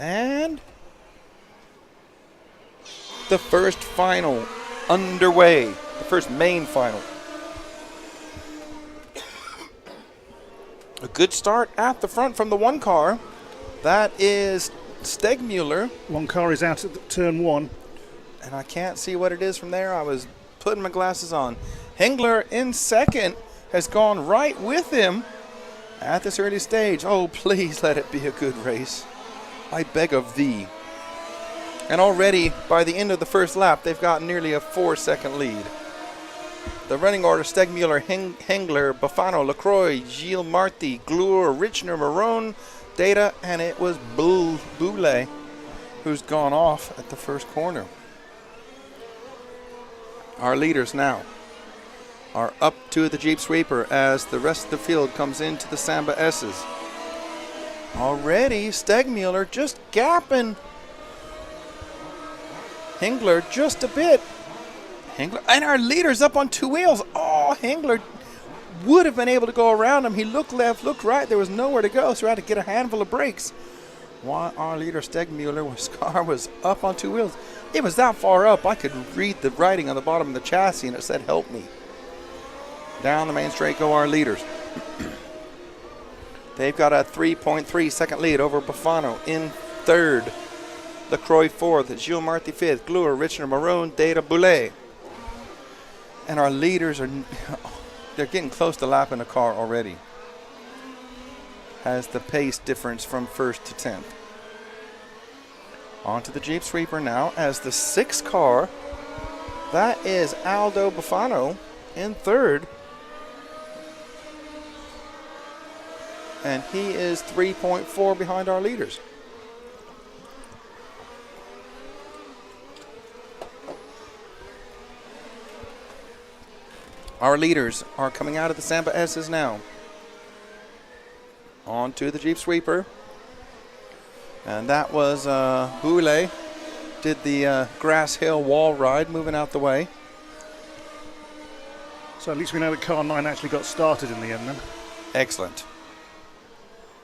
And the first final underway. The first main final. A good start at the front from the one car. That is Stegmuller. One car is out at turn 1. And I can't see what it is from there. I was putting my glasses on. Hengler in second has gone right with him at this early stage. Oh, please let it be a good race. I beg of thee. And already by the end of the first lap, they've got nearly a 4-second lead. The running order: Stegmuller, Hengler, Bafano, Lacroix, Gilles Marty, Glure, Richner, Marone, Data, and it was Boulay who's gone off at the first corner. Our leaders now are up to the Jeep Sweeper as the rest of the field comes into the Samba S's. Already Stegmuller just gapping Hengler just a bit. Hengler, and our leader's up on 2 wheels. Oh, Hengler would have been able to go around him. He looked left, looked right. There was nowhere to go, so he had to get a handful of brakes. While our leader, Stegmuller's car was up on 2 wheels. It was that far up, I could read the writing on the bottom of the chassis, and it said, "Help me." Down the main straight go our leaders. They've got a 3.3 second lead over Bafano in third. Lacroix fourth, Gilles Marty fifth, Glure, Richner, Marone, Data, Boulay. And our leaders they're getting close to lapping the car already. Has the pace difference from first to 10th. On to the Jeep Sweeper now as the 6th car. That is Aldo Bafano in third. And he is 3.4 behind our leaders. Our leaders are coming out of the Samba S's now. On to the Jeep Sweeper. And that was Boulay. Did the grass hill wall ride, moving out the way. So at least we know that car 9 actually got started in the end then. Excellent.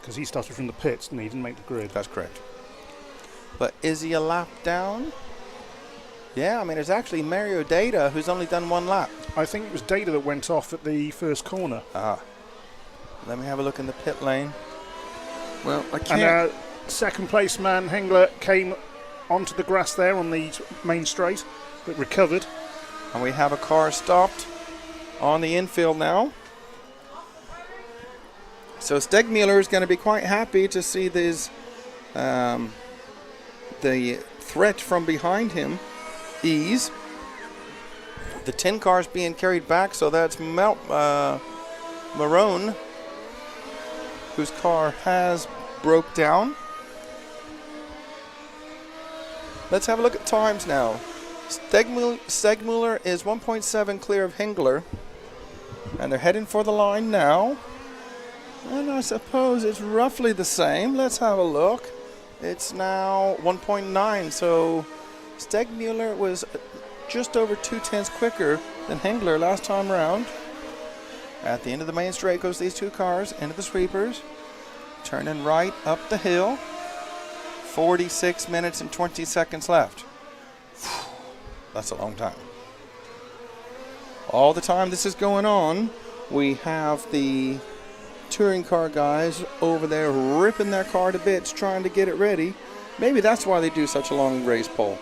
Because he started from the pits and he didn't make the grid. That's correct. But is he a lap down? Yeah, I mean, it's actually Mario Data who's only done 1 lap. I think it was Data that went off at the first corner. Ah. Let me have a look in the pit lane. Well, I can't. And second place man Hengler came onto the grass there on the main straight, but recovered. And we have a car stopped on the infield now. So Stegmuller is going to be quite happy to see this, the threat from behind him ease. The 10 cars being carried back, so that's Marone, whose car has broke down. Let's have a look at times now. Stegmuller is 1.7 clear of Hengler, and they're heading for the line now. And I suppose it's roughly the same. Let's have a look. It's now 1.9, so Stegmuller was just over 2/10 quicker than Hengler last time round. At the end of the main straight goes these 2 cars into the sweepers, turning right up the hill. 46 minutes and 20 seconds left. That's a long time. All the time this is going on, we have the touring car guys over there ripping their car to bits, trying to get it ready. Maybe that's why they do such a long race pole,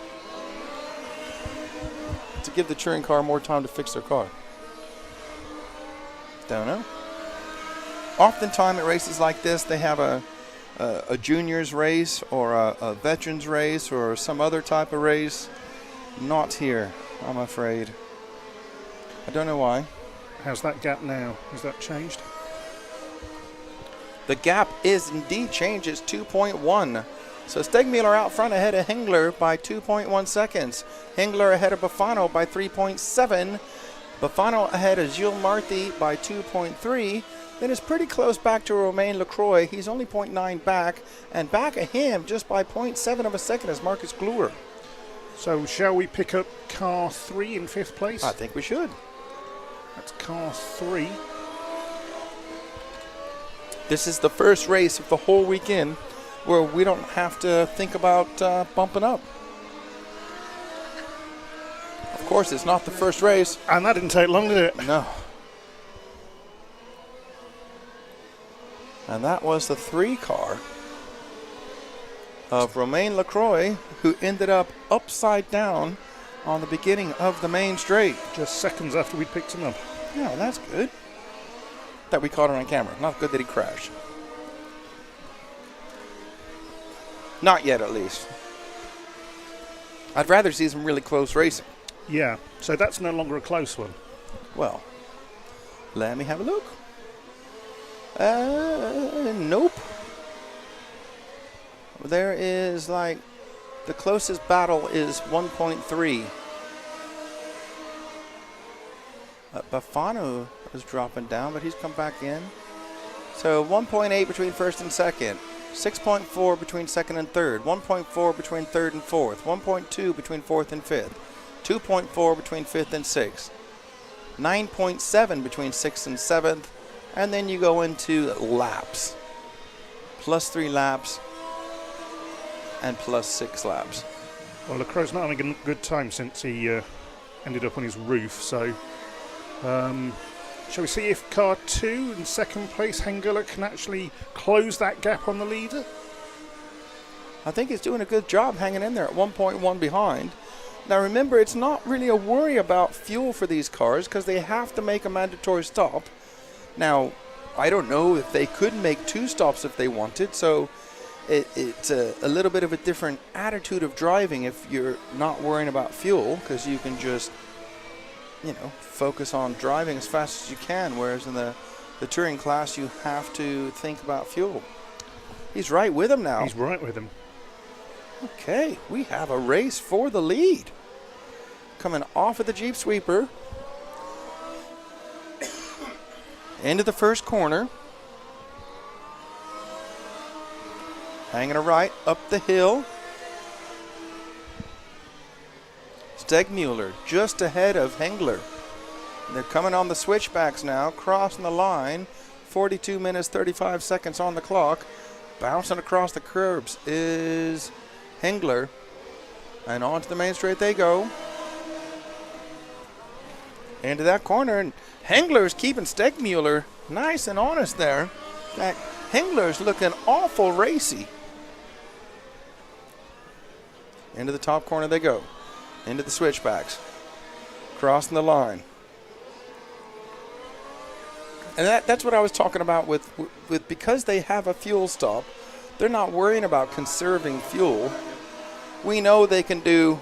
to give the touring car more time to fix their car. Don't know. Oftentimes at races like this, they have a juniors race or a veterans race or some other type of race. Not here, I'm afraid. I don't know why. How's that gap now? Has that changed? The gap is indeed changed. It's 2.1. So Stegmuller out front ahead of Hengler by 2.1 seconds. Hengler ahead of Bafano by 3.7. Bafano ahead of Gilles Marty by 2.3. Then it's pretty close back to Romain Lacroix. He's only 0.9 back. And back of him just by 0.7 of a second is Marcus Glure. So shall we pick up car 3 in 5th place? I think we should. That's car 3. This is the first race of the whole weekend where we don't have to think about bumping up. Of course, it's not the first race. And that didn't take long, did it? No. And that was the 3 car of Romain Lacroix, who ended up upside down on the beginning of the main straight. Just seconds after we picked him up. Yeah, well, that's good. That we caught it on camera. Not good that he crashed. Not yet, at least. I'd rather see some really close racing. Yeah, so that's no longer a close one. Well, let me have a look. Nope. There is like the closest battle is 1.3. Bafano is dropping down, but he's come back in. So 1.8 between first and second, 6.4 between second and third, 1.4 between third and fourth, 1.2 between fourth and fifth, 2.4 between fifth and sixth, 9.7 between sixth and seventh, and then you go into laps. +3 laps and +6 laps. Well, Lacroix's not having a good time since he ended up on his roof, so shall we see if car 2 in second place, Hengler, can actually close that gap on the leader? I think he's doing a good job hanging in there at 1.1 behind. Now remember, it's not really a worry about fuel for these cars because they have to make a mandatory stop. Now, I don't know if they could make 2 stops if they wanted, so it's a little bit of a different attitude of driving if you're not worrying about fuel, because you can just, focus on driving as fast as you can, whereas in the touring class you have to think about fuel. He's right with him now. He's right with him. Okay, we have a race for the lead. Coming off of the Jeep Sweeper. Into the first corner. Hanging a right up the hill. Stegmuller just ahead of Hengler. They're coming on the switchbacks now, crossing the line. 42 minutes, 35 seconds on the clock. Bouncing across the curbs is Hengler. And onto the main straight they go. Into that corner, and Hengler's keeping Stegmuller nice and honest there. In fact, Hengler's looking awful racy. Into the top corner they go. Into the switchbacks. Crossing the line. And that's what I was talking about with because they have a fuel stop, they're not worrying about conserving fuel. We know they can do,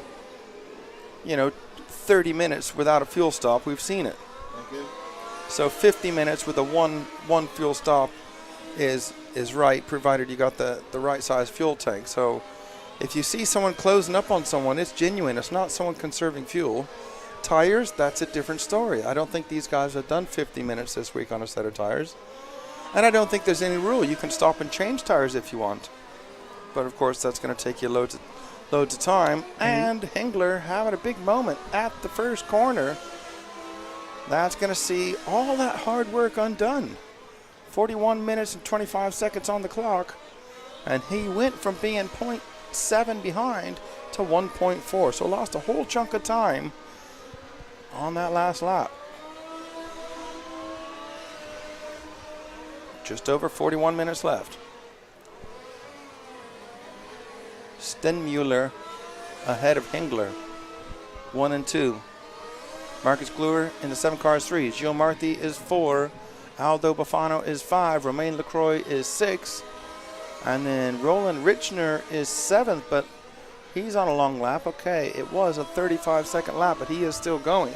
30 minutes without a fuel stop. We've seen it. So 50 minutes with a one fuel stop is right, provided you got the right size fuel tank. So if you see someone closing up on someone, it's genuine. It's not someone conserving fuel. Tires, that's a different story. I don't think these guys have done 50 minutes this week on a set of tires. And I don't think there's any rule. You can stop and change tires if you want. But of course, that's going to take you loads of time. And Hengler having a big moment at the first corner. That's going to see all that hard work undone. 41 minutes and 25 seconds on the clock. And he went from being 0.7 behind to 1.4. So lost a whole chunk of time on that last lap. Just over 41 minutes left. Stenmuller ahead of Hengler. 1 and 2. Marcus Gluer in the 7 cars 3. Gio Marti is 4. Aldo Bafano is 5. Romain Lacroix is 6. And then Roland Richner is 7th, but he's on a long lap. Okay, it was a 35-second lap, but he is still going.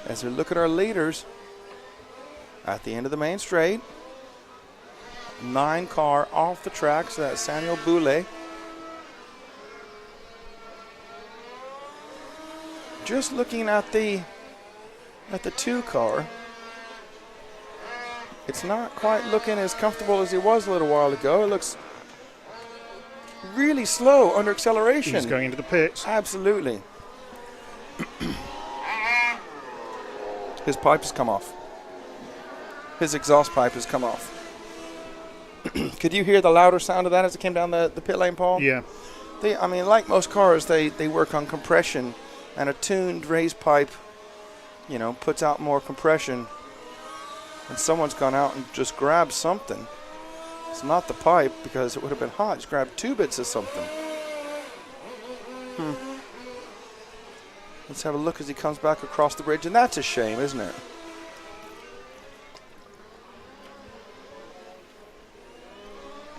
As we look at our leaders at the end of the main straight, 9 car off the track, so that's Samuel Boulay. Just looking at the 2 car, it's not quite looking as comfortable as he was a little while ago. It looks really slow under acceleration. He's going into the pits. Absolutely. His pipe has come off. His exhaust pipe has come off. Could you hear the louder sound of that as it came down the pit lane, Paul? Yeah. I mean, like most cars, they work on compression, and a tuned race pipe, you know, puts out more compression. And someone's gone out and just grabbed something. It's not the pipe because it would have been hot. Just grabbed 2 bits of something. Let's have a look as he comes back across the bridge, and that's a shame, isn't it?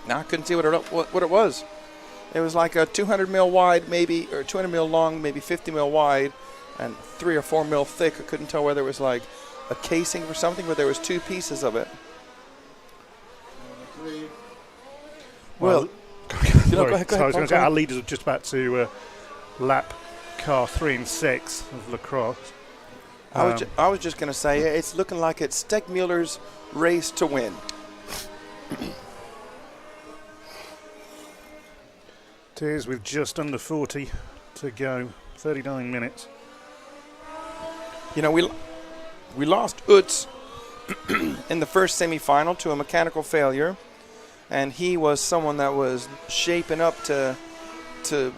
Now I couldn't see what it was. It was like a 200 mil wide, maybe, or 200 mil long, maybe 50 mil wide, and 3 or 4 mil thick. I couldn't tell whether it was like a casing or something, but there was 2 pieces of it. Well, go ahead. Paul, I was going to say our leaders are just about to lap car 3 and 6 of Lacrosse. I was just going to say it's looking like it's Stegmüller's race to win. It is with just under 40 to go, 39 minutes. You know, we lost Utz in the first semi-final to a mechanical failure, and he was someone that was shaping up to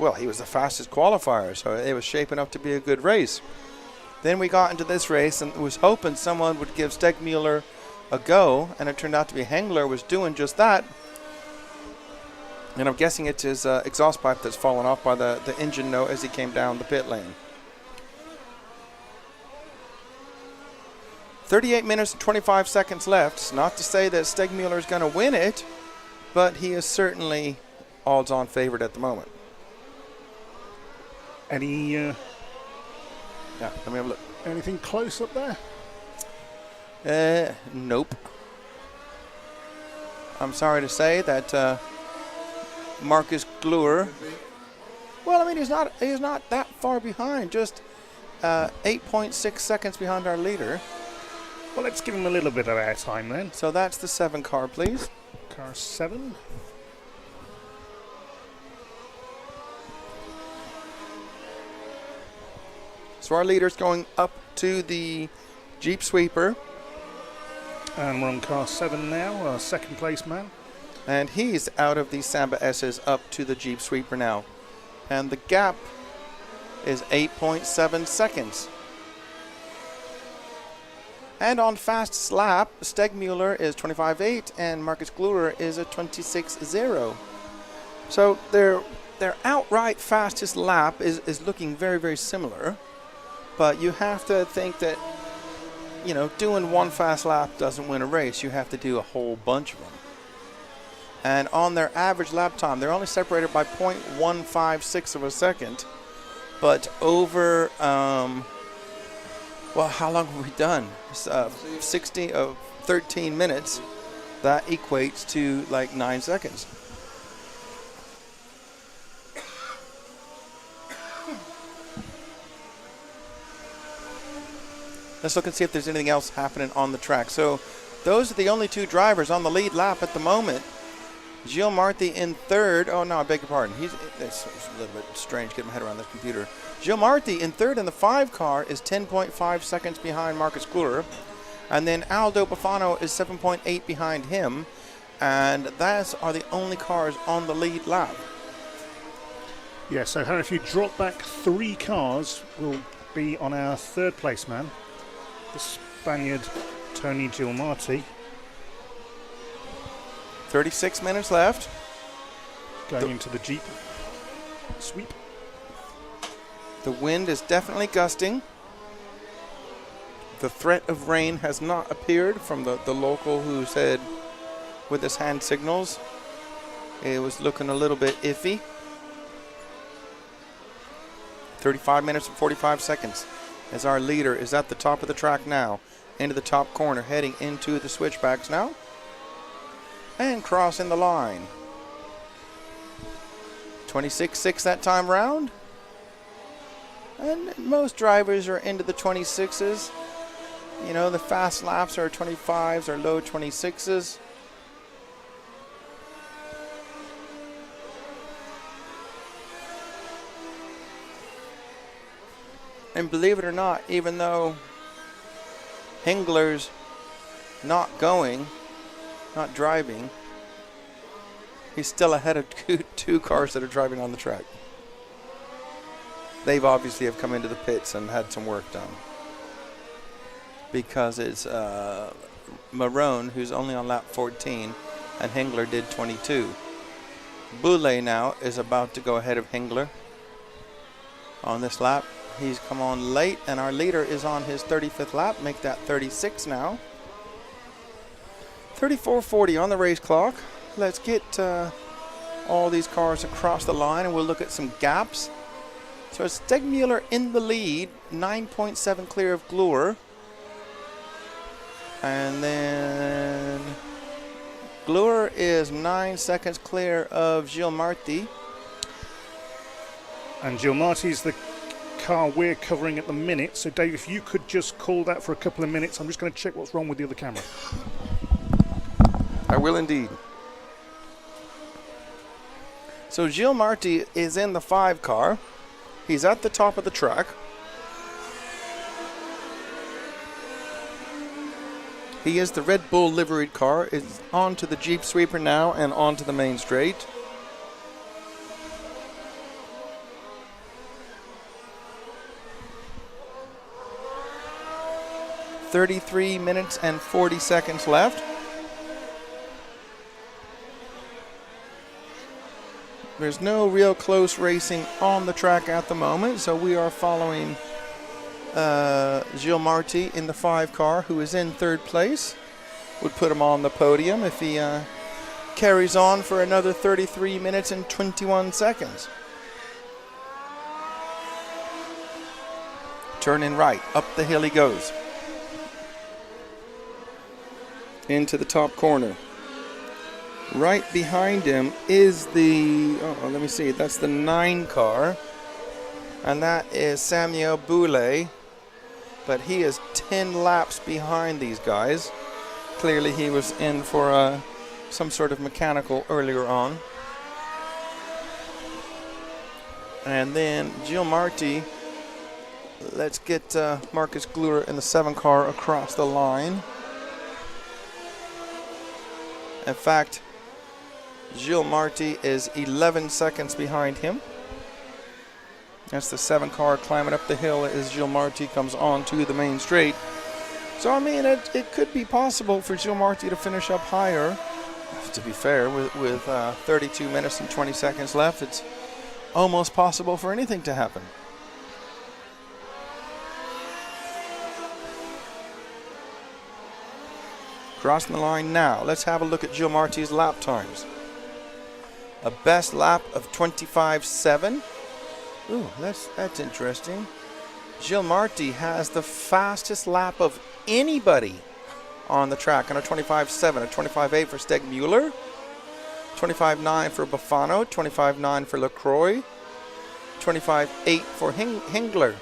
well, he was the fastest qualifier, so it was shaping up to be a good race. Then we got into this race and was hoping someone would give Stegmüller a go, and it turned out to be Hengler was doing just that. And I'm guessing it's his exhaust pipe that's fallen off by the engine note as he came down the pit lane. 38 minutes and 25 seconds left. It's not to say that Stegmüller is going to win it, but he is certainly odds-on favorite at the moment. Any Yeah, let me have a look. anything close up there? Nope. I'm sorry to say that Marcus Glure. Well, I mean, he's not that far behind. Just 8.6 seconds behind our leader. Well, let's give him a little bit of airtime then. So that's the 7 car, please. Car 7. So our leader's going up to the Jeep Sweeper. And we're on car 7 now, our second place man. And he's out of the Samba S's up to the Jeep Sweeper now. And the gap is 8.7 seconds. And on fast lap, Stegmüller is 25.8 and Marcus Glure is a 26.0. So their outright fastest lap is looking very, very similar. But you have to think that, you know, doing one fast lap doesn't win a race. You have to do a whole bunch of them. And on their average lap time, they're only separated by 0.156 of a second. But over, well, how long have we done? 13 minutes. That equates to like 9 seconds. Let's look and see if there's anything else happening on the track. So those are the only 2 drivers on the lead lap at the moment. Gilles Marty in 3rd. Oh, no, I beg your pardon. It's a little bit strange getting my head around this computer. Gilles Marty in 3rd in the 5 car is 10.5 seconds behind Marcus Glure. And then Aldo Bufano is 7.8 behind him. And those are the only cars on the lead lap. Yeah, so Harry, if you drop back 3 cars, we'll be on our 3rd place man, the Spaniard Tony Gilmarti. 36 minutes left. Going into the Jeep sweep. The wind is definitely gusting. The threat of rain has not appeared from the local who said with his hand signals it was looking a little bit iffy. 35 minutes and 45 seconds as our leader is at the top of the track now, into the top corner, heading into the switchbacks now, and crossing the line. 26.6 that time round, and most drivers are into the 26s. You know, the fast laps are 25s or low 26s. And believe it or not, even though Hengler's not driving, He's still ahead of two cars that are driving on the track. They've obviously have come into the pits and had some work done. Because it's Marone, who's only on lap 14, and Hengler did 22. Boulay now is about to go ahead of Hengler on this lap. He's come on late, and our leader is on his 35th lap. Make that 36 now. 34:40 on the race clock. Let's get all these cars across the line, and we'll look at some gaps. So it's Stegmuller in the lead, 9.7 clear of Glure. And then Glure is 9 seconds clear of Gilles Marty. And Gilles Marty's the car we're covering at the minute. So, Dave, if you could just call that for a couple of minutes, I'm just going to check what's wrong with the other camera. I will indeed. So Gilles Marty is in the 5 car. He's at the top of the track. He is the Red Bull liveried car. Is onto the Jeep Sweeper now and onto the main straight. .33 minutes and 40 seconds left. There's no real close racing on the track at the moment, so we are following Gilles Marty in the 5 car, who is in 3rd place. Would put him on the podium if he carries on for another 33 minutes and 21 seconds. Turning right, up the hill he goes. Into the top corner. Right behind him is the, let me see, that's the 9 car. And that is Samuel Boulay. But he is 10 laps behind these guys. Clearly he was in for some sort of mechanical earlier on. And then Gilles Marty, let's get Marcus Glure in the 7 car across the line. In fact, Gilles Marty is 11 seconds behind him. That's the 7 car climbing up the hill as Gilles Marty comes on to the main straight. So, I mean, it could be possible for Gilles Marty to finish up higher. To be fair, with 32 minutes and 20 seconds left, it's almost possible for anything to happen. Crossing the line now. Let's have a look at Gilles Marty's lap times. A best lap of 25.7. Ooh, that's interesting. Gilles Marty has the fastest lap of anybody on the track on a 25.7, a 25.8 for Stegmuller, 25.9 for Bafano, 25.9 for Lacroix, 25.8 for Hengler,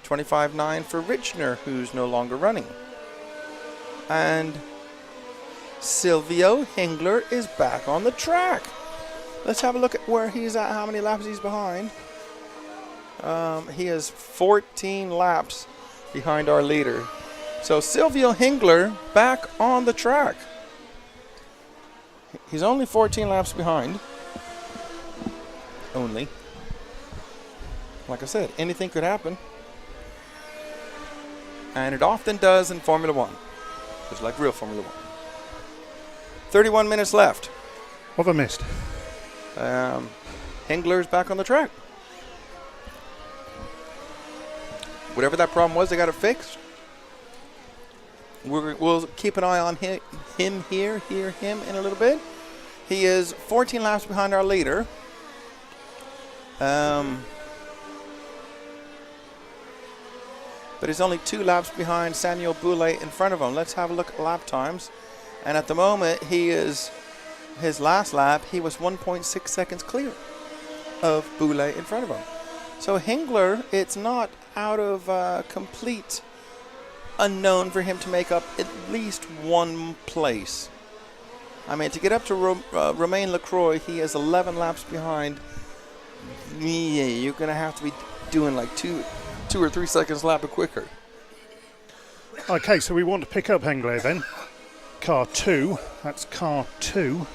25.9 for Richner, who's no longer running. And Silvio Hengler is back on the track. Let's have a look at where he's at, how many laps he's behind. He is 14 laps behind our leader. So Silvio Hengler back on the track. He's only 14 laps behind. Only. Like I said, anything could happen. And it often does in Formula One. It's like real Formula One. 31 minutes left. What have I missed? Hengler's back on the track. Whatever that problem was, they got it fixed. We'll keep an eye on him in a little bit. He is 14 laps behind our leader. But he's only 2 laps behind Samuel Boulay in front of him. Let's have a look at lap times. And at the moment, his last lap, he was 1.6 seconds clear of Boulay in front of him. So Hengler, it's not out of complete unknown for him to make up at least 1 place. I mean, to get up to Romain Lacroix, he is 11 laps behind. Yeah, you're going to have to be doing like 2 or 3 seconds lap quicker. Okay, so we want to pick up Hengler then. Car 2, that's car 2.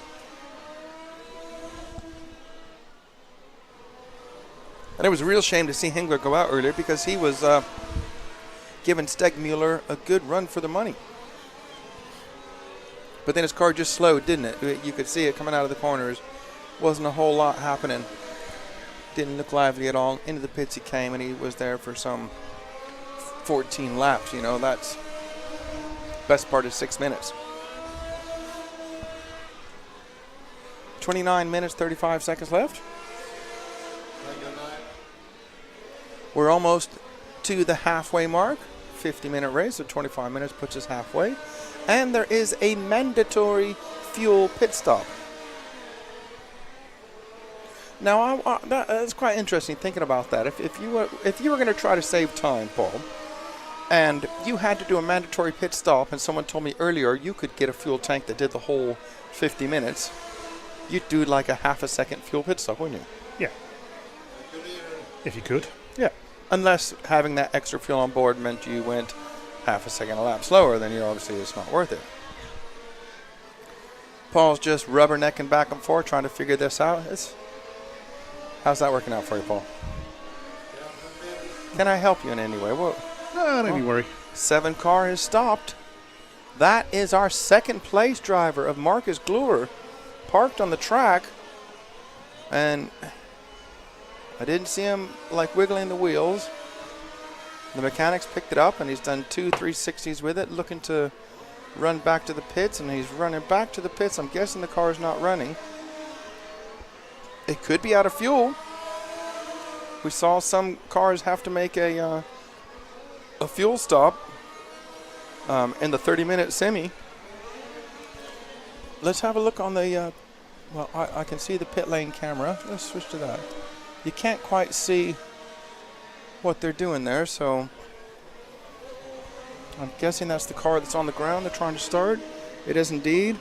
And it was a real shame to see Hengler go out earlier because he was giving Stegmuller a good run for the money. But then his car just slowed, didn't it? You could see it coming out of the corners. Wasn't a whole lot happening. Didn't look lively at all. Into the pits he came, and he was there for some 14 laps. You know, that's best part of 6 minutes. 29 minutes, 35 seconds left. We're almost to the halfway mark. 50-minute race, so 25 minutes puts us halfway. And there is a mandatory fuel pit stop. Now, that's quite interesting thinking about that. If you were going to try to save time, Paul, and you had to do a mandatory pit stop, and someone told me earlier you could get a fuel tank that did the whole 50 minutes, you'd do like a half a second fuel pit stop, wouldn't you? Yeah. If you could. Yeah. Unless having that extra fuel on board meant you went half a second a lap slower, then obviously it's not worth it. Paul's just rubbernecking back and forth trying to figure this out. How's that working out for you, Paul? Can I help you in any way? No, don't you worry. 7 car has stopped. That is our second place driver of Marcus Glure, parked on the track, and I didn't see him like wiggling the wheels. The mechanics picked it up, and he's done 2 360s with it, looking to run back to the pits, and he's running back to the pits. I'm guessing the car is not running. It could be out of fuel. We saw some cars have to make a fuel stop in the 30-minute semi. Let's have a look on the, well, I can see the pit lane camera. Let's switch to that. You can't quite see what they're doing there, so I'm guessing that's the car that's on the ground they're trying to start. It is indeed.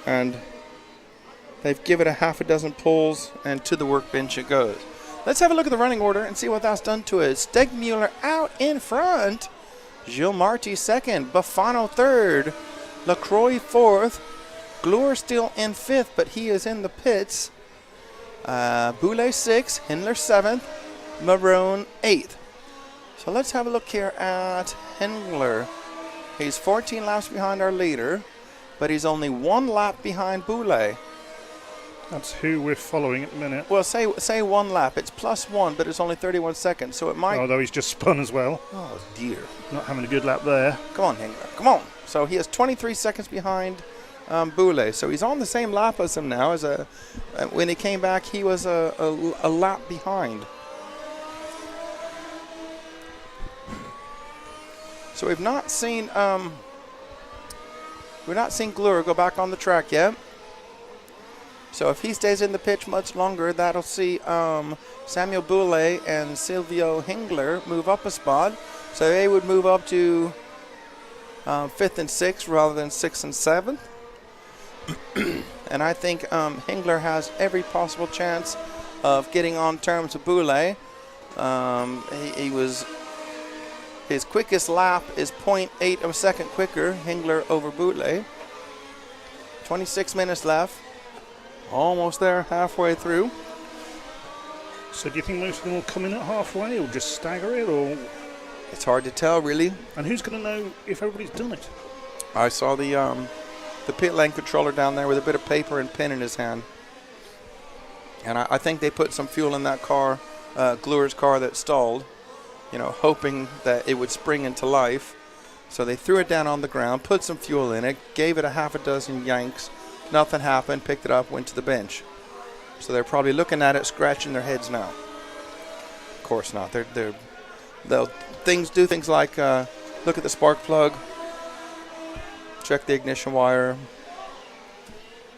And they've given it a half a dozen pulls, and to the workbench it goes. Let's have a look at the running order and see what that's done to it. Stegmuller out in front. Gilles Marty second. Buffano third. Lacroix fourth. Glure still in fifth, but he is in the pits. Boulay sixth. Hindler seventh. Marone eighth. So let's have a look here at Hindler. He's 14 laps behind our leader, but he's only 1 lap behind Boulay. That's who we're following at the minute. Well, say 1 lap. It's +1, but it's only 31 seconds, so it might... Although he's just spun as well. Oh, dear. Not having a good lap there. Come on, Hengler. Come on. So he is 23 seconds behind Boulay. So he's on the same lap as him now. When he came back, he was a lap behind. So we've not seen Glure go back on the track yet. So if he stays in the pitch much longer, that'll see Samuel Boulay and Silvio Hengler move up a spot. So they would move up to 5th and 6th rather than 6th and 7th. And I think Hengler has every possible chance of getting on terms with Boulay. His quickest lap is 0.8 of a second quicker, Hengler over Boulay. 26 minutes left. Almost there, halfway through. So do you think most of them will come in at halfway or just stagger it? Or it's hard to tell, really. And who's going to know if everybody's done it? I saw the pit lane controller down there with a bit of paper and pen in his hand. And I think they put some fuel in that car, Glure's car that stalled, hoping that it would spring into life. So they threw it down on the ground, put some fuel in it, gave it a half a dozen yanks. Nothing happened, picked it up, went to the bench. So they're probably looking at it, scratching their heads now. Of course not. They'll do things like look at the spark plug, check the ignition wire.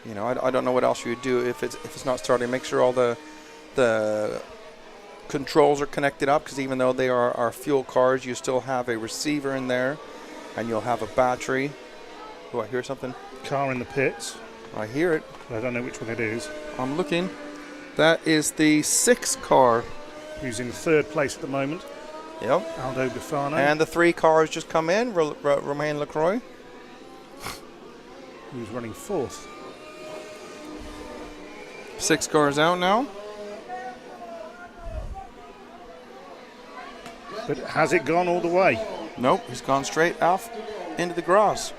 I don't know what else you would do if it's not starting. Make sure all the controls are connected up, because even though they are our fuel cars, you still have a receiver in there, and you'll have a battery. Oh, I hear something. Car in the pits. I hear it. I don't know which one it is. I'm looking. That is the 6th car. Who's in 3rd place at the moment. Yep. Aldo Buffano. And the 3 cars just come in. Romain Lacroix. Who's running 4th. 6 cars out now. But has it gone all the way? Nope, he's gone straight off into the grass.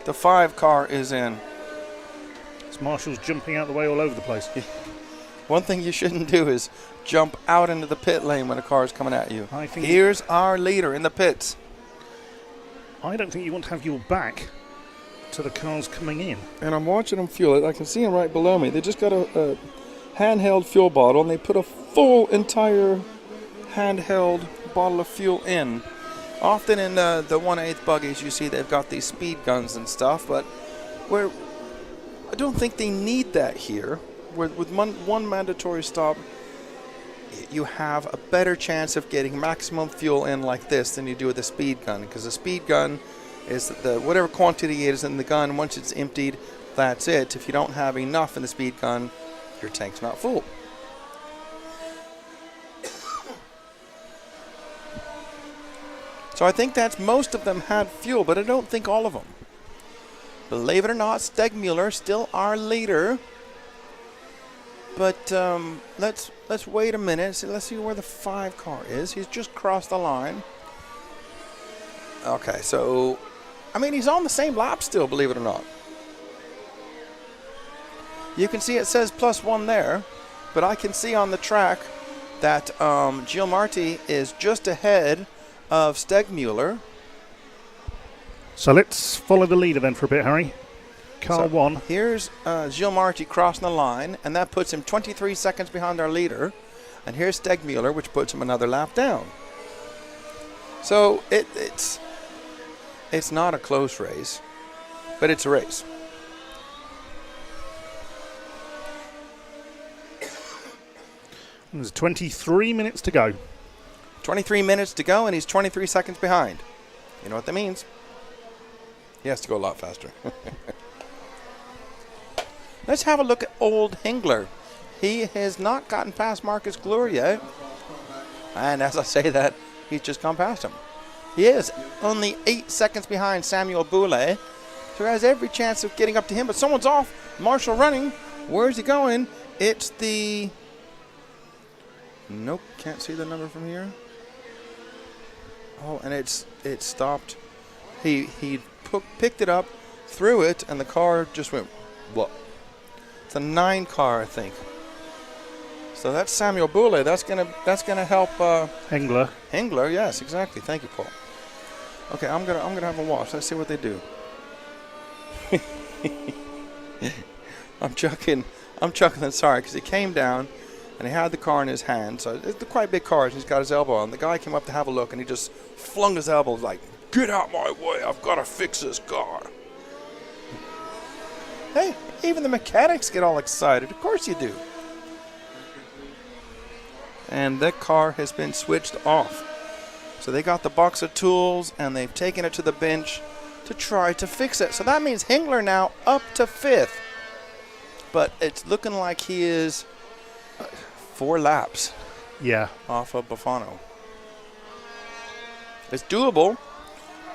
The 5 car is in. This Marshall's jumping out the way all over the place. One thing you shouldn't do is jump out into the pit lane when a car is coming at you. I think Here's our leader in the pits. I don't think you want to have your back to the cars coming in. And I'm watching them fuel it. I can see them right below me. They just got a handheld fuel bottle, and they put a full entire handheld bottle of fuel in. Often in the 1/8 buggies, you see they've got these speed guns and stuff, but I don't think they need that here. With one mandatory stop, you have a better chance of getting maximum fuel in like this than you do with a speed gun, because a speed gun is the whatever quantity it is in the gun. Once it's emptied, that's it. If you don't have enough in the speed gun, your tank's not full. So I think that's most of them had fuel, but I don't think all of them. Believe it or not, Stegmuller still our leader. But let's wait a minute. So let's see where the 5 car is. He's just crossed the line. Okay, so I mean, he's on the same lap still, believe it or not. You can see it says +1 there, but I can see on the track that Gilles Marty is just ahead of Stegmuller. So let's follow the leader then for a bit, Harry. Car 1. Here's Gilles Marty crossing the line, and that puts him 23 seconds behind our leader. And here's Stegmuller, which puts him another lap down. So it's not a close race, but it's a race. There's 23 minutes to go. 23 minutes to go, and he's 23 seconds behind. You know what that means? He has to go a lot faster. Let's have a look at old Hengler. He has not gotten past Marcus Glure yet. And as I say that, he's just gone past him. He is only 8 seconds behind Samuel Boulay. So he has every chance of getting up to him. But someone's off. Marshall running. Where's he going? It's the... Nope, can't see the number from here. Oh, and it stopped. He picked it up, threw it, and the car just went, what? It's a 9 car, I think. So that's Samuel Boulay. That's gonna help Hengler. Hengler, yes, exactly. Thank you, Paul. Okay, I'm gonna have a watch. Let's see what they do. I'm chuckling. Sorry, because he came down and he had the car in his hand. So it's quite big cars. He's got his elbow on. The guy came up to have a look, and he just flung his elbow like, "Get out my way! I've got to fix this car." Hey, even the mechanics get all excited. Of course you do. And that car has been switched off. So they got the box of tools and they've taken it to the bench to try to fix it. So that means Hengler now up to 5th. But it's looking like he is 4 laps off of Bufano. It's doable,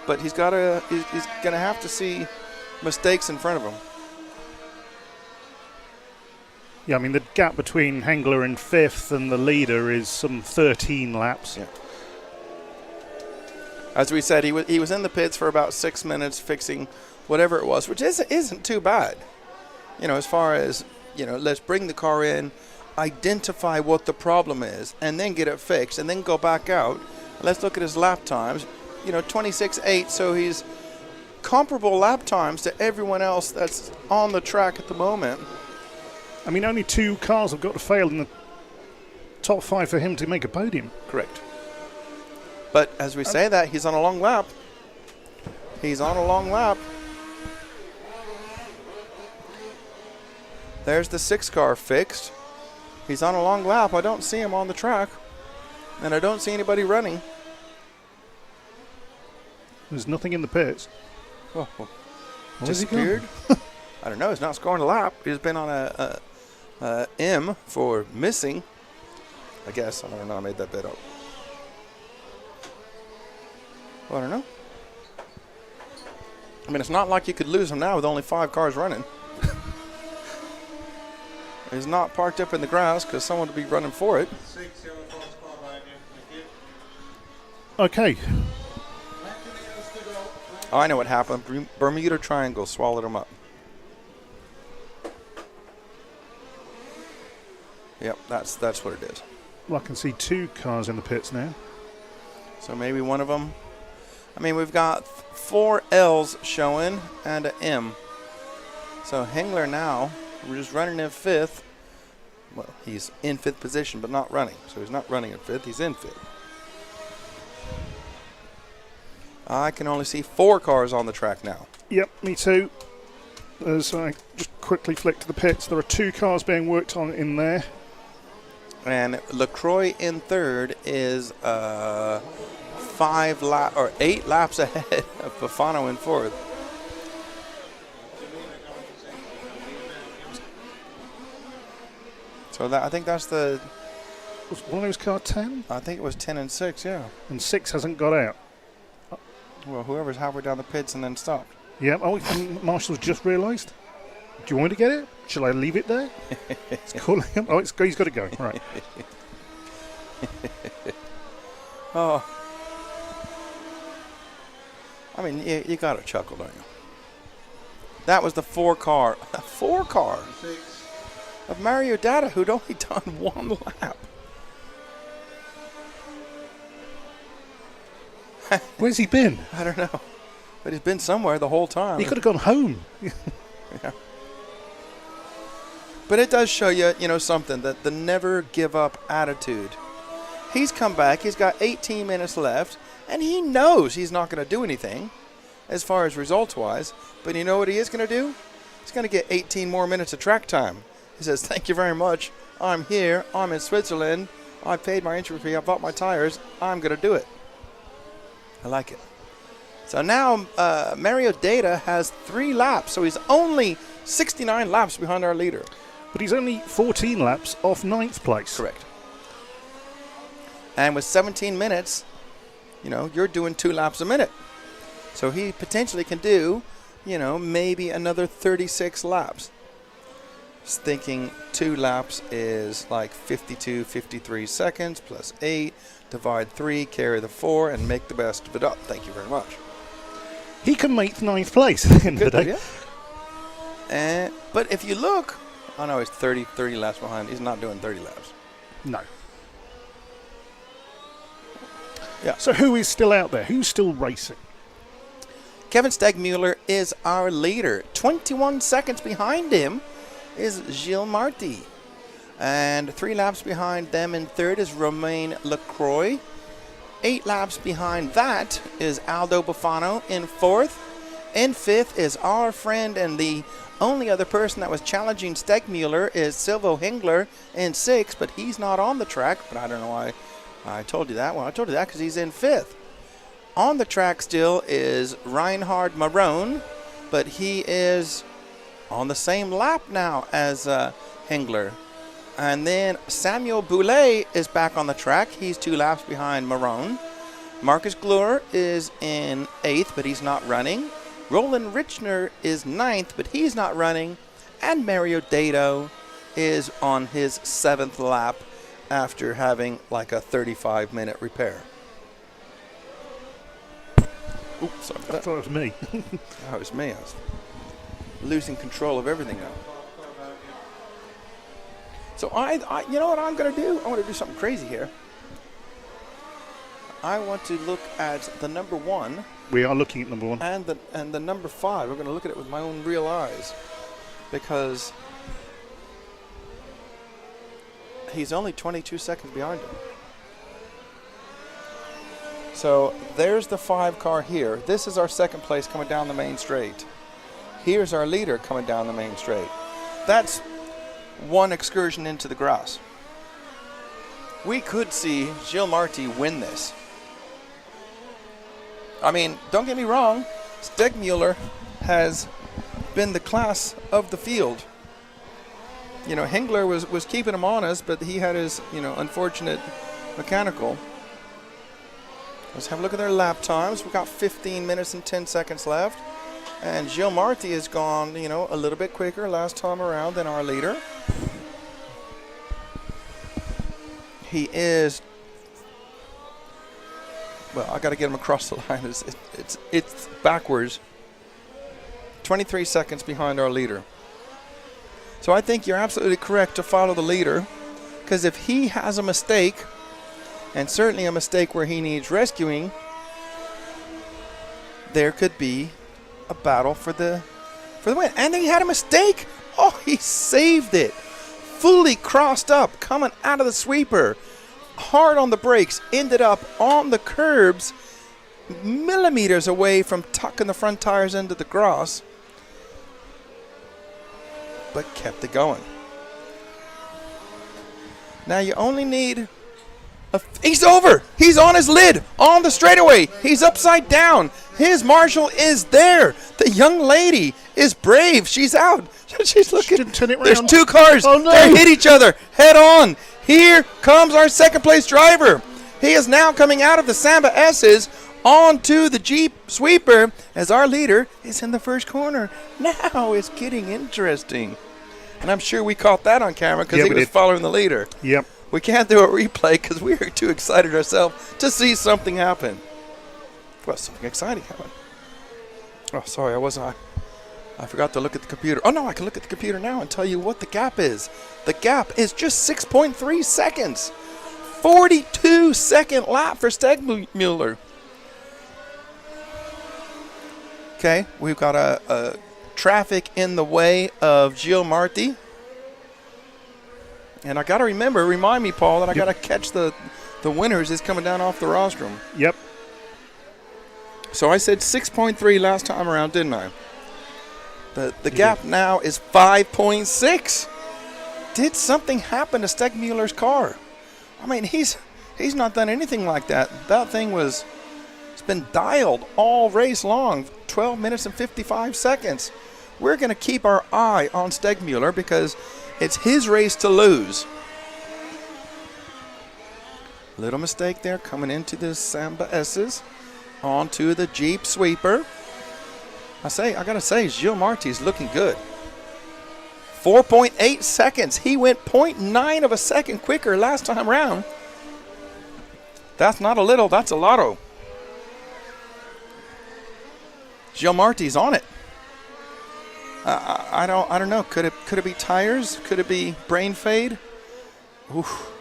but he's going to have to see mistakes in front of him. Yeah, I mean, the gap between Hengler and 5th and the leader is some 13 laps. Yeah. As we said, he was in the pits for about 6 minutes fixing whatever it was, which isn't too bad. You know, as far as, you know, let's bring the car in, identify what the problem is, and then get it fixed, and then go back out. Let's look at his lap times. You know, 26.8, so he's comparable lap times to everyone else that's on the track at the moment. I mean, only 2 cars have got to fail in the top 5 for him to make a podium. Correct. But as we say that, he's on a long lap. He's on a long lap. There's the 6 car fixed. He's on a long lap. I don't see him on the track. And I don't see anybody running. There's nothing in the pits. Oh, disappeared? I don't know. He's not scoring a lap. He's been on a M for missing. I guess. I don't know. I made that bit up. Well, I don't know. I mean, it's not like you could lose him now with only 5 cars running. is not parked up in the grass because someone will be running for it. Okay. Oh, I know what happened. Bermuda Triangle swallowed him up. Yep, that's what it is. Well, I can see 2 cars in the pits now. So maybe one of them. I mean, we've got 4 L's showing and an M. So Hengler now, we're just running in 5th. Well, he's in 5th position, but not running. So he's not running in 5th, he's in 5th. I can only see 4 cars on the track now. Yep, me too. As I just quickly flick to the pits, there are 2 cars being worked on in there. And LaCroix in 3rd is 8 laps ahead of Bufano in 4th. So I think that's the. Was one of those cars 10? I think it was 10 and 6, yeah. And 6 hasn't got out. Well, whoever's halfway down the pits and then stopped. Yep. Oh, and Marshall's just realised. Do you want me to get it? Shall I leave it there? It's calling him. Oh, he's got to go. Right. Oh. I mean, you got to chuckle, don't you? That was the 4 car. 4 car of Mario Data, who'd only done 1 lap. Where's he been? I don't know. But he's been somewhere the whole time. He could have gone home. Yeah. But it does show you, something, that the never give up attitude. He's come back. He's got 18 minutes left, and he knows he's not going to do anything as far as results-wise. But you know what he is going to do? He's going to get 18 more minutes of track time. He says, thank you very much. I'm here. I'm in Switzerland. I paid my entry fee. I bought my tires. I'm going to do it. I like it. So now Mario Data has 3 laps. So he's only 69 laps behind our leader. But he's only 14 laps off 9th place. Correct. And with 17 minutes, you're doing 2 laps a minute. So he potentially can do, maybe another 36 laps. Just thinking 2 laps is like 52, 53 seconds plus 8. Divide 3, carry the 4, and make the best of it up. Thank you very much. He can make 9th place at the end of the day. Yeah. But if you look, oh no, he's 30 laps behind. He's not doing 30 laps. No. Yeah. So who is still out there? Who's still racing? Kevin Stegmuller is our leader. 21 seconds behind him is Gilles Marty. And 3 laps behind them in 3rd is Romain LaCroix. 8 laps behind that is Aldo Bufano in 4th. In 5th is our friend, and the only other person that was challenging Stegmuller is Silvo Hengler in 6th, but he's not on the track. But I don't know why I told you that. Well, I told you that because he's in 5th. On the track still is Reinhard Marone, but he is on the same lap now as Hengler. And then Samuel Boulay is back on the track. He's 2 laps behind Marone. Marcus Glure is in 8th, but he's not running. Roland Richner is 9th, but he's not running. And Mario Dato is on his 7th lap after having like a 35-minute repair. Oops, sorry. I thought it was me. That was me. I was losing control of everything now. So you know what I'm going to do? I want to do something crazy here. I want to look at the number 1. We are looking at number 1. And the number 5. We're going to look at it with my own real eyes. Because he's only 22 seconds behind him. So there's the 5 car here. This is our 2nd place coming down the main straight. Here's our leader coming down the main straight. That's 1 excursion into the grass. We could see Gilles Marty win this. I mean, don't get me wrong, Stegmuller has been the class of the field. Hengler was keeping him honest, but he had his, unfortunate mechanical. Let's have a look at their lap times. We've got 15 minutes and 10 seconds left. And Gilles Marty has gone, a little bit quicker last time around than our leader. He is. Well, I got to get him across the line. It's backwards. 23 seconds behind our leader. So I think you're absolutely correct to follow the leader, because if he has a mistake, and certainly a mistake where he needs rescuing, there could be a battle for the win. And he had a mistake. Oh, he saved it. Fully crossed up, coming out of the sweeper. Hard on the brakes, ended up on the curbs, millimeters away from tucking the front tires into the grass, but kept it going. Now you only need he's over. He's on his lid, on the straightaway. He's upside down. His marshal is there. The young lady is brave. She's out. She's looking. She didn't turn it There's round. two cars. Oh, no. They hit each other head on. Here comes our second place driver. He is now coming out of the Samba S's onto the Jeep Sweeper as our leader is in the first corner. Now it's getting interesting. And I'm sure we caught that on camera because Yeah, he we was did. following the leader. Yep. We can't do a replay because we are too excited ourselves to see something happen. Well, something exciting happened. Oh, sorry, I forgot to look at the computer. Oh, no, I can look at the computer now and tell you what the gap is. The gap is just 6.3 seconds. 42-second lap for Stegmuller. Okay, we've got a traffic in the way of Gio Marti. And I got to remind me, Paul, that I got to catch the winners is coming down off the rostrum. Yep. So I said 6.3 last time around, didn't I? The gap now is 5.6. Did something happen to Stegmuller's car? I mean, he's not done anything like that. That thing it's been dialed all race long, 12 minutes and 55 seconds. We're going to keep our eye on Stegmuller because it's his race to lose. Little mistake there coming into the Samba S's onto the Jeep Sweeper. I gotta say, Gio Marti's looking good. 4.8 seconds. He went 0.9 of a second quicker last time round. That's not a little, that's a lotto. Gio Marti's on it. I don't know. Could it be tires? Could it be brain fade? Oof.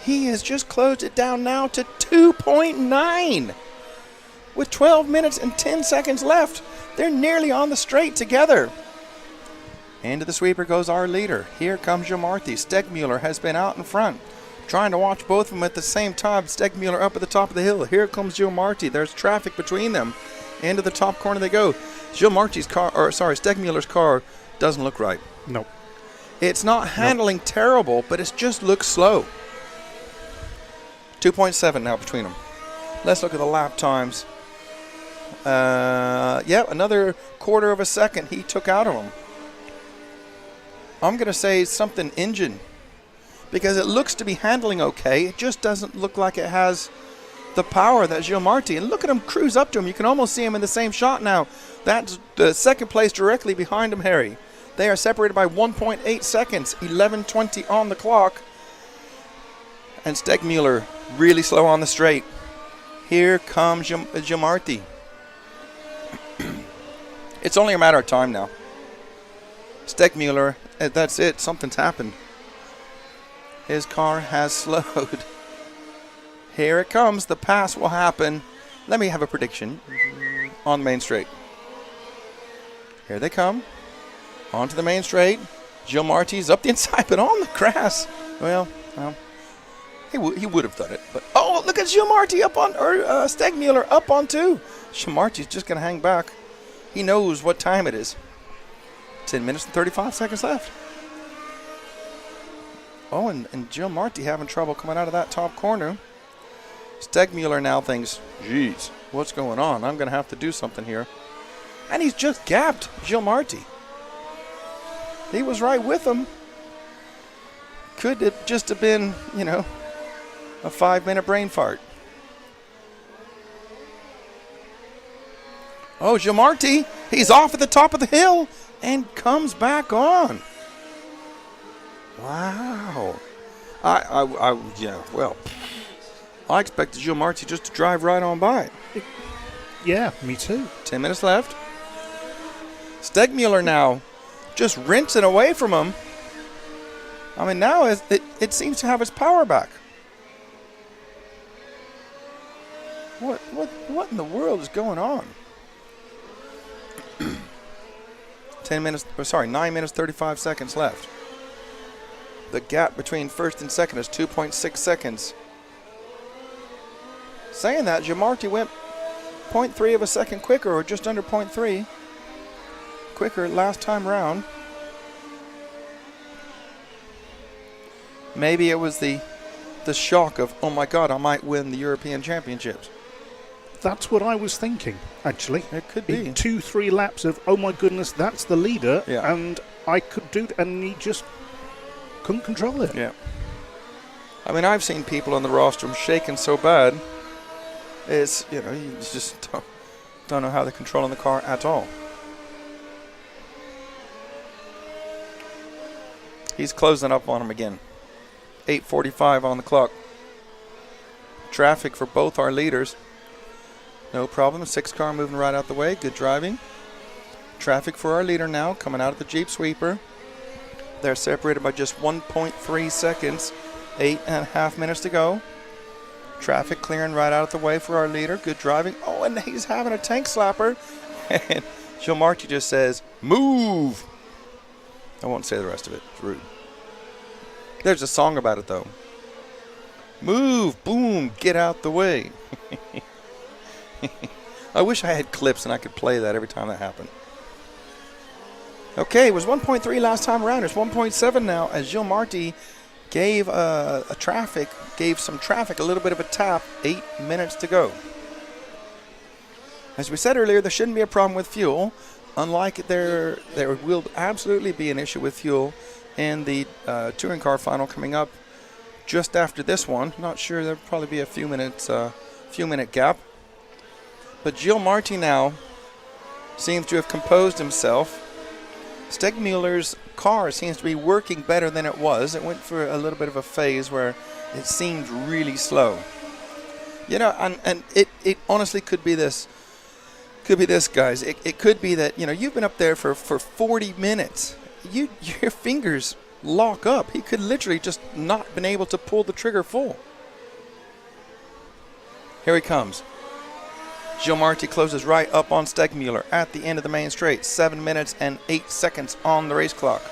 He has just closed it down now to 2.9. With 12 minutes and 10 seconds left, they're nearly on the straight together. Into the sweeper goes our leader. Here comes Gio Marti. Stegmuller has been out in front, trying to watch both of them at the same time. Stegmuller up at the top of the hill. Here comes Gio Marti. There's traffic between them. Into the top corner they go. Stegmuller's car doesn't look right. Nope. It's not handling terrible, but it just looks slow. 2.7 now between them. Let's look at the lap times. Another quarter of a second he took out of him. I'm going to say something engine because it looks to be handling okay. It just doesn't look like it has the power that Gio Marti. And look at him cruise up to him. You can almost see him in the same shot now. That's the second place directly behind him, Harry. They are separated by 1.8 seconds. 11:20 on the clock. And Stegmuller really slow on the straight. Here comes Gio Marti. It's only a matter of time now. Stegmuller, that's it. Something's happened. His car has slowed. Here it comes. The pass will happen. Let me have a prediction on the main straight. Here they come. Onto the main straight. Gio Marti's up the inside, but on the grass. Well, he would have done it. But oh, look at Gio Marti up on, Stegmuller up on two. Gio Marti's just going to hang back. He knows what time it is. 10 minutes and 35 seconds left. Oh, and Gio Marti having trouble coming out of that top corner. Stegmuller now thinks, geez, what's going on? I'm going to have to do something here. And he's just gapped Gio Marti. He was right with him. Could it just have been, a 5-minute brain fart? Oh, Gio Marti, he's off at the top of the hill and comes back on. Wow. Well, I expected Gilles Marty just to drive right on by. Yeah, me too. 10 minutes left. Stegmuller now just rinsing away from him. I mean, now it seems to have its power back. What in the world is going on? 9 minutes 35 seconds left. The gap between first and second is 2.6 seconds. Saying that, Gilles Marty went 0.3 of a second quicker, or just under 0.3 quicker last time round. Maybe it was the shock of, oh my God, I might win the European Championships. That's what I was thinking, actually. It could be. 2-3 laps of, oh my goodness, that's the leader, Yeah. and I could do that, and he just couldn't control it. Yeah. I mean, I've seen people on the rostrum shaking so bad, you just don't know how they're controlling the car at all. He's closing up on him again. 8:45 on the clock. Traffic for both our leaders. No problem. 6 car moving right out the way. Good driving. Traffic for our leader now coming out of the Jeep Sweeper. They're separated by just 1.3 seconds. 8.5 minutes to go. Traffic clearing right out of the way for our leader. Good driving. Oh, and he's having a tank slapper. And Gilles Marty just says, move. I won't say the rest of it. It's rude. There's a song about it, though. Move, boom, get out the way. I wish I had clips and I could play that every time that happened. Okay, it was 1.3 last time around. It's 1.7 now, as Gilles Marty gave some traffic a little bit of a tap. 8 minutes to go. As we said earlier, there shouldn't be a problem with fuel. Unlike there will absolutely be an issue with fuel in the touring car final coming up just after this one. Not sure, there'll probably be a few minute gap. But Gilles Marty now seems to have composed himself. Stegmuller's car seems to be working better than it was. It went for a little bit of a phase where it seemed really slow. And it honestly could be this. Could be this, guys. It could be that, you've been up there for 40 minutes. Your fingers lock up. He could literally just not been able to pull the trigger full. Here he comes. Gilles Marty closes right up on Stegmuller at the end of the main straight. 7 minutes and 8 seconds on the race clock.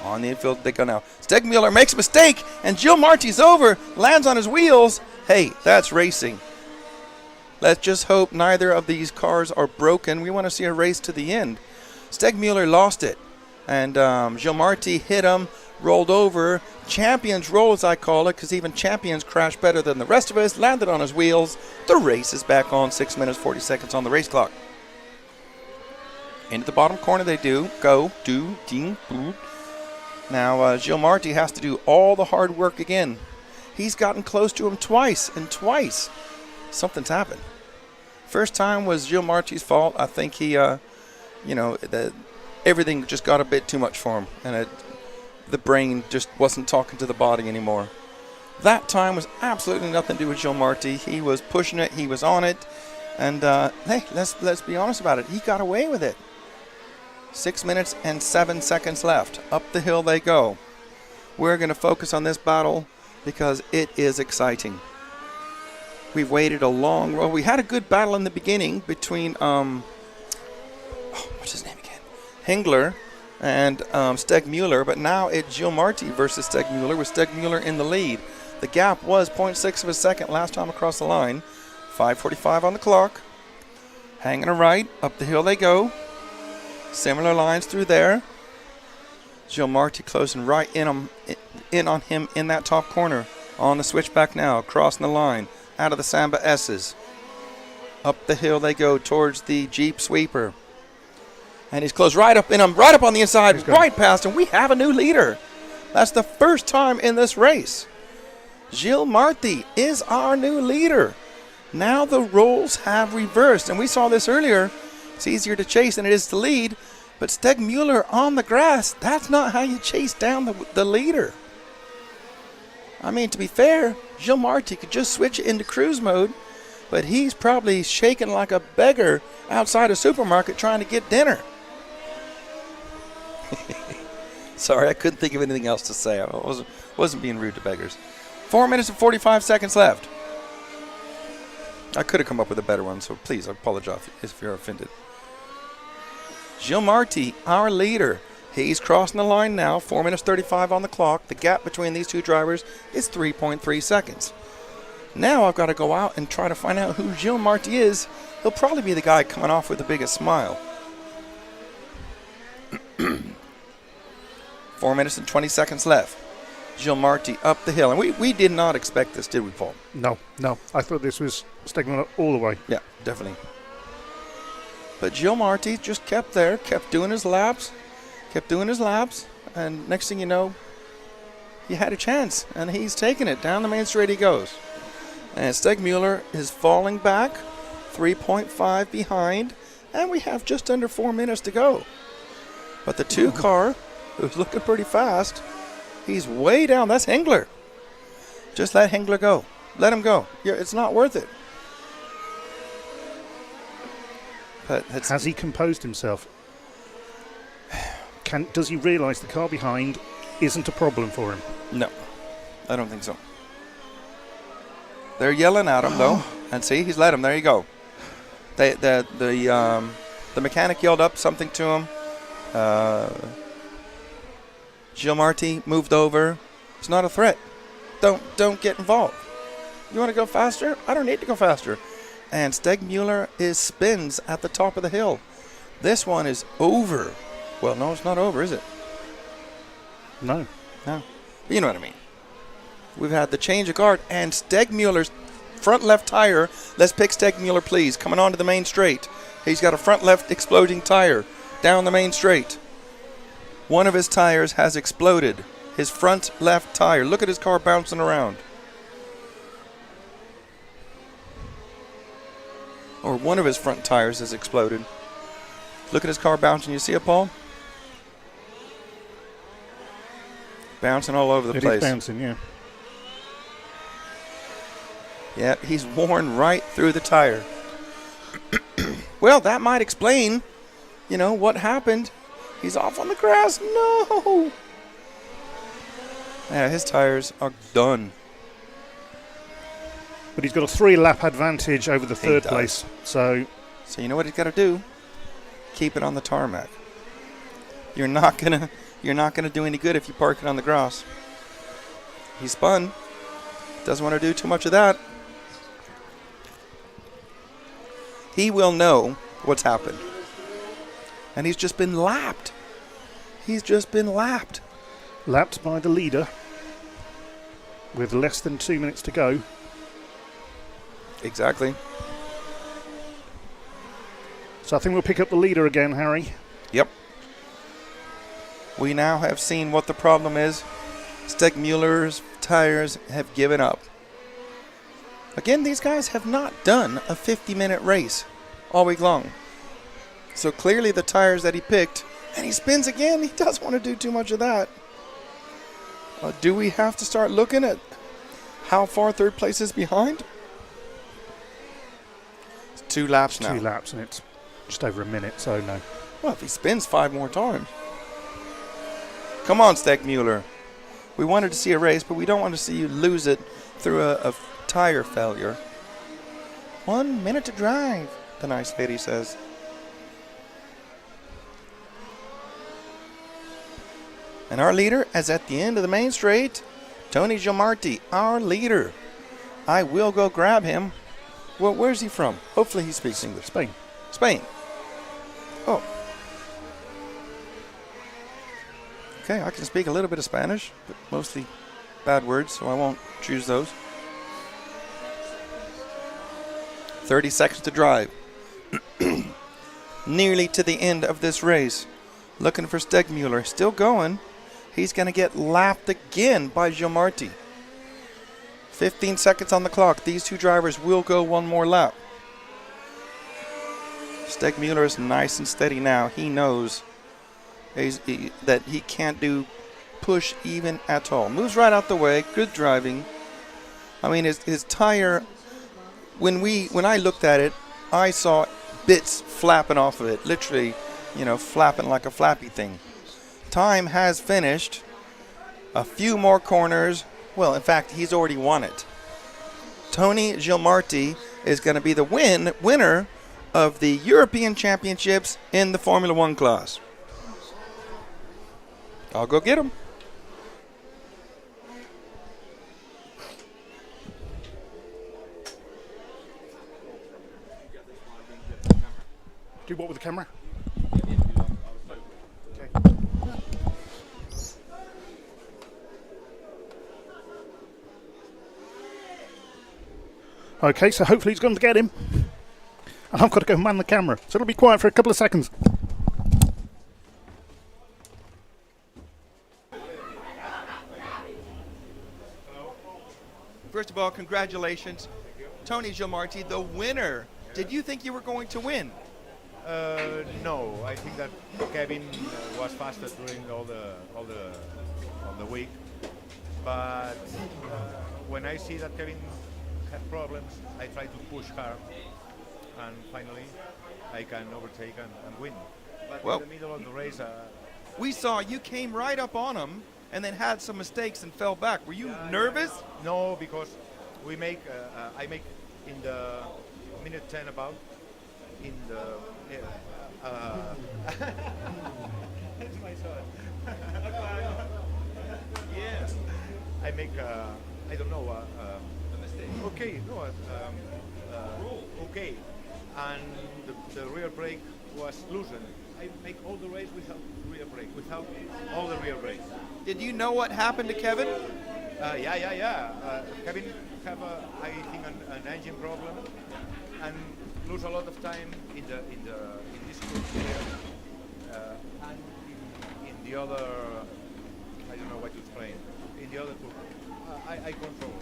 On the infield they go now. Stegmuller makes a mistake, and Gilles Marty's over, lands on his wheels. Hey, that's racing. Let's just hope neither of these cars are broken. We want to see a race to the end. Stegmuller lost it, and Gilles Marty hit him, rolled over. Champions roll, as I call it, because even champions crash better than the rest of us. Landed on his wheels. The race is back on. 6 minutes, 40 seconds on the race clock. Into the bottom corner they do. Go, do, ding, boom. Now Gilles Marty has to do all the hard work again. He's gotten close to him twice, and twice something's happened. First time was Gilles Marty's fault. I think he, everything just got a bit too much for him, and the brain just wasn't talking to the body anymore. That time was absolutely nothing to do with Gilles Marty. He was pushing it. He was on it. And, hey, let's be honest about it. He got away with it. 6 minutes and 7 seconds left. Up the hill they go. We're going to focus on this battle because it is exciting. We've waited a long road. We had a good battle in the beginning between, what's his name again? Hengler and Stegmuller, but now it's Gilles Marty versus Stegmuller, with Stegmuller in the lead. The gap was 0.6 of a second last time across the line. 5:45 on the clock. Hanging a right. Up the hill they go. Similar lines through there. Gilles Marty closing right in on him in that top corner. On the switchback now, crossing the line. Out of the Samba S's. Up the hill they go towards the Jeep Sweeper. And he's closed right up in him, right up on the inside, right past him. We have a new leader. That's the first time in this race. Gilles Marty is our new leader. Now the roles have reversed. And we saw this earlier. It's easier to chase than it is to lead. But Stegmuller on the grass, that's not how you chase down the leader. I mean, to be fair, Gilles Marty could just switch it into cruise mode, but he's probably shaking like a beggar outside a supermarket trying to get dinner. Sorry, I couldn't think of anything else to say. I wasn't being rude to beggars. 4 minutes and 45 seconds left. I could have come up with a better one, so please, I apologize if you're offended. Gilles Marty, our leader. He's crossing the line now. 4 minutes 35 on the clock. The gap between these two drivers is 3.3 seconds. Now I've got to go out and try to find out who Gilles Marty is. He'll probably be the guy coming off with the biggest smile. 4 minutes and 20 seconds left. Gilles Marty up the hill. And we did not expect this, did we, Paul? No. I thought this was Stegmuller all the way. Yeah, definitely. But Gilles Marty just kept there, kept doing his laps, and next thing you know, he had a chance, and he's taking it. Down the main straight he goes. And Stegmuller is falling back, 3.5 behind, and we have just under 4 minutes to go. But the two car, who's looking pretty fast, he's way down. That's Hengler. Just let Hengler go. Let him go. It's not worth it. But has he composed himself? Does he realise the car behind isn't a problem for him? No, I don't think so. They're yelling at him though, and see, he's let him. There you go. The mechanic yelled up something to him. Gilles Marty moved over. It's not a threat. Don't get involved. You want to go faster? I don't need to go faster. And Stegmuller spins at the top of the hill. This one is over. Well, no, it's not over, is it? No. But you know what I mean. We've had the change of guard, and Stegmuller's front left tire. Let's pick Stegmuller, please. Coming onto the main straight. He's got a front left exploding tire down the main straight. One of his tires has exploded. His front left tire. Look at his car bouncing around. Or one of his front tires has exploded. Look at his car bouncing. You see it, Paul? Bouncing all over the place. It is bouncing, yeah. Yeah, he's worn right through the tire. Well, that might explain, what happened. He's off on the grass. No! Yeah, his tires are done. But he's got a 3-lap advantage over the third place. So you know what he's got to do? Keep it on the tarmac. You're not gonna do any good if you park it on the grass. He spun. Doesn't want to do too much of that. He will know what's happened. And he's just been lapped. Lapped by the leader with less than 2 minutes to go. Exactly. So I think we'll pick up the leader again, Harry. Yep. We now have seen what the problem is. Stegmuller's tires have given up. Again, these guys have not done a 50-minute race all week long. So clearly the tires that he picked, and he spins again. He doesn't want to do too much of that. Do we have to start looking at how far third place is behind? It's 2 laps now. 2 laps, and it's just over a minute, so no. Well, if he spins 5 more times. Come on, Stegmuller. We wanted to see a race, but we don't want to see you lose it through a tire failure. 1 minute to drive, the nice lady says. And our leader is at the end of the main straight. Tony Gilles Marty, our leader. I will go grab him. Well, where's he from? Hopefully he speaks English. Spain. Oh. Okay, I can speak a little bit of Spanish, but mostly bad words, so I won't choose those. 30 seconds to drive. Nearly to the end of this race. Looking for Stegmuller. Still going. He's going to get lapped again by Gilles Marty. 15 seconds on the clock. These two drivers will go one more lap. Stegmuller is nice and steady now. He knows that he can't do push even at all. Moves right out the way. Good driving. I mean, his tire. When I looked at it, I saw bits flapping off of it, literally, flapping like a flappy thing. Time has finished. A few more corners. Well, in fact, he's already won it. Tony Gilmarti is going to be the winner of the European Championships in the Formula One class. I'll go get him. Do what with the camera? Okay, so hopefully he's going to get him. And I've got to go man the camera. So it'll be quiet for a couple of seconds. First of all, congratulations. Tony Gilmarti, the winner. Did you think you were going to win? No, I think that Kevin was faster during all the week. But when I see that Kevin had problems, I try to push hard, and finally I can overtake and win. But in the middle of the race, we saw you came right up on him and then had some mistakes and fell back. Were you nervous? No, because I make in the minute 10 about in the. That's my son. Yes. I make I don't know a mistake. Okay, no, okay, and the rear brake was loosened. I make all the race without rear brake, without all the rear brakes. Did you know what happened to Kevin? Yeah. Kevin have I think an engine problem and lose a lot of time in this group here and in the other. I don't know what to explain. In the other group, I control.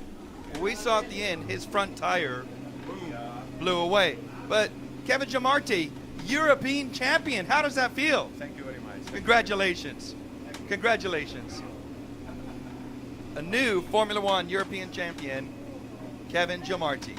We saw at the end his front tire blew away. But Kevin Gilmarti, European champion. How does that feel? Thank you very much. Congratulations. Congratulations. A new Formula One European champion, Kevin Gilmarti.